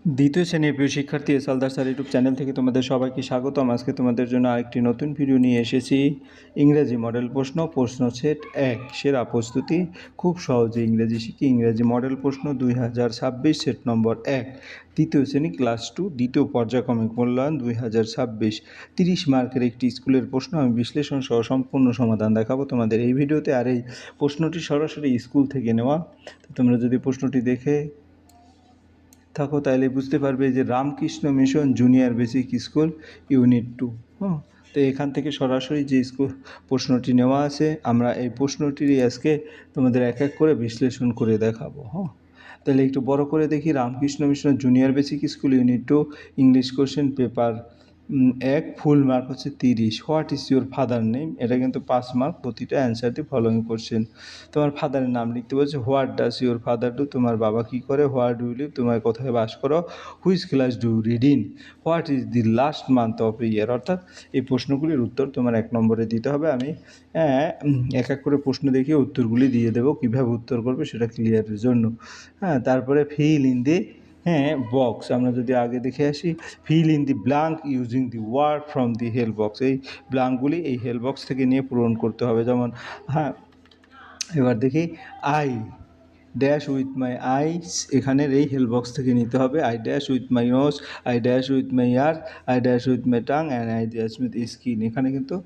দ্বিতীয় শ্রেণীর প্রিয় শিক্ষার্থী সালদার স্যার ইউটিউব চ্যানেল থেকে তোমাদের সবাইকে স্বাগতম। আজকে তোমাদের জন্য আরেকটি নতুন ভিডিও নিয়ে এসেছি। ইংরেজি মডেল প্রশ্ন সেট 1 সেরা প্রস্তুতি। খুব সহজে ইংরেজি শিখি। ইংরেজি মডেল প্রশ্ন 2026 সেট নম্বর 1, তৃতীয় শ্রেণী ক্লাস 2, দ্বিতীয় পর্যায়ক্রমিক মূল্যায়ন 2026। 30 মার্কের একটি স্কুলের প্রশ্ন। আমি বিশ্লেষণ সহ সম্পূর্ণ সমাধান দেখাবো তোমাদের এই ভিডিওতে। আর এই প্রশ্নটি সরাসরি স্কুল থেকে নেওয়া। তো তোমরা যদি প্রশ্নটি দেখে থাকো তাহলে বুঝতে পারবে যে Ramakrishna Mission junior basic school unit 2। তো এখান থেকে সরাসরি যে স্কুল প্রশ্নটি নেওয়া আছে, আমরা এই প্রশ্নটিরই আজকে তোমাদের এক এক করে বিশ্লেষণ করে দেখাবো। তাহলে একটু বড় করে দেখি। Ramakrishna Mission junior basic school unit 2 English question paper 1, full mark হচ্ছে 30। What is your father name, এটা কিন্তু 5 মার্ক প্রতিটা অ্যান্সার দি ফলোয়িং কোশ্চেন। তোমার ফাদারের নাম লিখতে বলছে। What does your father do, তোমার বাবা কী করে। হোয়ার ডু ইউ লিভ, তোমার কোথায় বাস করো। Which class do you read in. What is the last month of a year. অর্থাৎ এই প্রশ্নগুলির উত্তর তোমার 1 নম্বরে দিতে হবে। আমি এক এক করে প্রশ্ন দেখিয়ে উত্তরগুলি দিয়ে দেবো, কীভাবে উত্তর করবে সেটা ক্লিয়ারের জন্য। তারপরে ফিল ইন দি বক্স। আমরা যদি আগে দেখে আসি, fill in the blank using the word from the help box. এই ব্ল্যাঙ্কগুলি এই হেল্প বক্স থেকে নিয়ে পূরণ করতে হবে। যেমন এবার দেখি, I dash with my eyes, এখানের এই হেল্প বক্স থেকে নিতে হবে। I dash with my nose, I dash with my ear, I dash with my tongue and I dash with skin. এখানে কিন্তু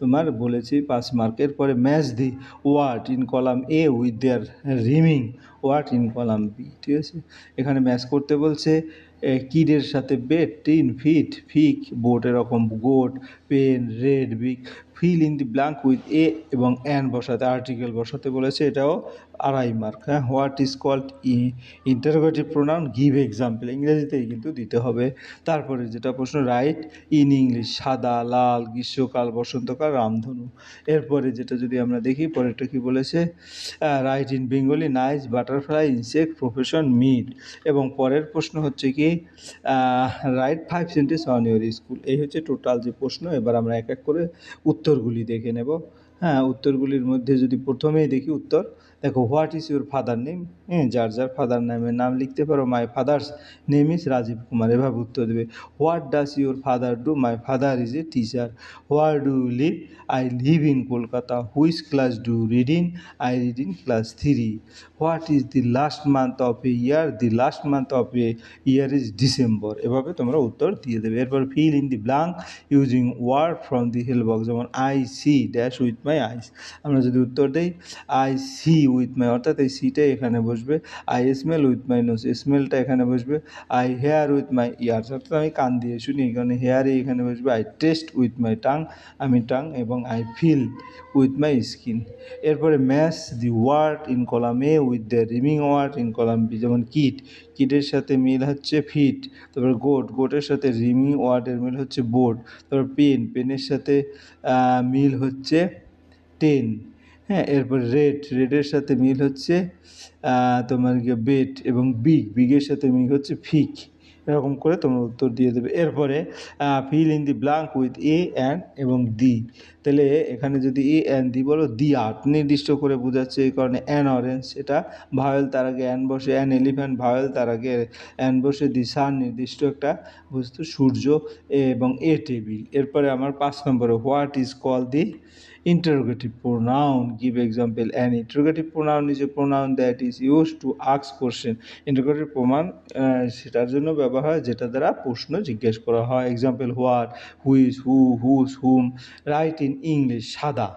তোমার বলেছি 5 মার্কের। পরে match the word in column A with their rhyming word in column B. ঠিক আছে, এখানে match করতে বলছে। কিডের সাথে বেড, টিন, ফিট, ফিক, বোট এরকম, goat, pen, red, big. Fill in the blank with a এবং অ্যান বসাতে, আর্টিকেল বসাতে বলেছে, এটাও 2.5 mark. What is called interrogative pronoun, give example, ইংরেজিতেই কিন্তু দিতে হবে। তারপরে যেটা প্রশ্ন, রাইট ইন ইংলিশ, সাদা, লাল, গ্রীষ্মকাল, বসন্তকাল, রামধনু। এরপরে যেটা যদি আমরা দেখি, পরেরটা কি বলেছে, right in Bengali, nice, butterfly, insect, profession, mid. এবং পরের প্রশ্ন হচ্ছে কি, right 5 sentence on your school. এই হচ্ছে টোটাল যে প্রশ্ন। এবার আমরা এক এক করে উত্তরগুলি দেখে নেব। উত্তরগুলির মধ্যে যদি প্রথমেই দেখি উত্তর, দেখো, what is your father name, যার যার ফাদার নেমের নাম লিখতে পারো। My father's name is Rajiv Kumar, এভাবে উত্তর দেবে। What does your father do, my father is a teacher. Where do you live, I live in Kolkata. Which class do read in, I read in class 3। What is the last month of a year, the last month of a year is December. এভাবে তোমরা উত্তর দিয়ে দেবে। এরপর fill in the blank using word from the help box. যেমন I see dash with my eyes. আমরা যদি উত্তর দিই, আই সি উইথ মাই, অর্থাৎ এই সিটাই এখানে বসবে। I smell with my nose, স্মেলটা এখানে বসবে। I hear with my ears, অর্থাৎ আমি কান দিয়ে শুনি, এখানে হেয়ারই এখানে বসবে। I taste with my tongue, আমি টাং। এবং I feel with my skin. এরপরে match the word in column A with the rhyming word in column B. যেমন কিট, কিটের সাথে মিল হচ্ছে ফিট। তারপরে গোট, গোটের সাথে রিমিং ওয়ার্ডের মিল হচ্ছে বোট। তারপর পেন, পেনের সাথে মিল হচ্ছে টেন। এরপর রেড, রেডের সাথে মিল হচ্ছে তোমার গিয়ে বেট। এবং বিগ, বিগের সাথে মিল হচ্ছে ফিক। এরকম করে তোমরা উত্তর দিয়ে দেবে। এরপরে feel in the blank with A and এবং দি। তাহলে এখানে যদি এ অ্যান্ড দি বলো, দি আর্ট নির্দিষ্ট করে বোঝাচ্ছে, এই কারণে অ্যান অরেঞ্জ, এটা ভাওয়েল তার আগে অ্যান বসে। অ্যান এলিফ্যান্ট, ভাওয়েল তার আগে অ্যান বসে। দি সান নির্দিষ্ট একটা বস্তু, সূর্য। এবং এ টেবিল। এরপরে আমার 5 নম্বরে, what is call the interrogative pronoun, give example. An interrogative pronoun is a pronoun that is used to ask question. Interrogative pronoun সেটার জন্য ব্যবহার হয় যেটা দ্বারা প্রশ্ন জিজ্ঞেস করা হয়। Example, what, which, who, whose, whom. Right in English, সাদা,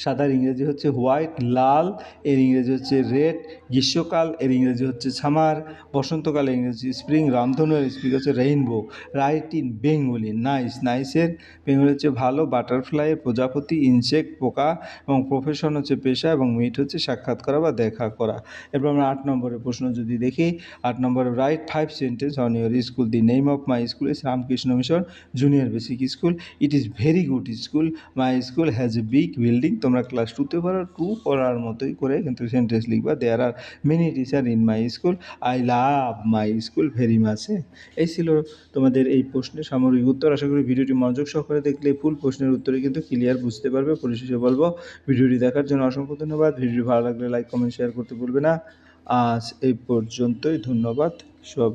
সাদার ইংরেজি হচ্ছে হোয়াইট। লাল এর ইংরেজি হচ্ছে রেড। গ্রীষ্মকাল এর ইংরেজি হচ্ছে সামার। বসন্তকালে ইংরেজি স্প্রিং। রামধনু এর স্প্রিং হচ্ছে rainbow. Write in Bengali, nice, নাইসের বেঙ্গলি হচ্ছে ভালো। বাটারফ্লাইয়ের প্রজাপতি। ইনসেক্ট পোকা। এবং প্রফেশন হচ্ছে পেশা। এবং মিট হচ্ছে সাক্ষাৎ করা বা দেখা করা। এরপর আমরা 8 নম্বরের প্রশ্ন যদি দেখি, 8 নম্বরে, write 5 sentence on your school. The name of my school is Ramakrishna Mission junior basic school. It is very good school. My school has a big building. তোমরা ক্লাস 2তে পড়ো, 2 পড়ার মতোই করে কিন্তু সেন্টেন্স লিখবা। There are many teacher in my school. I love my school very much. এই ছিল তোমাদের এই প্রশ্নের সামগ্রিক উত্তর। আশা করি ভিডিওটি মনোযোগ সহকারে দেখলে ফুল প্রশ্নের উত্তরে কিন্তু ক্লিয়ার বুঝতে পারবে। পরিশেষে বলবো, ভিডিওটি দেখার জন্য অসংখ্য ধন্যবাদ। ভিডিওটি ভালো লাগলে লাইক, কমেন্ট, শেয়ার করতে ভুলবে না। আজ এই পর্যন্তই। ধন্যবাদ সব।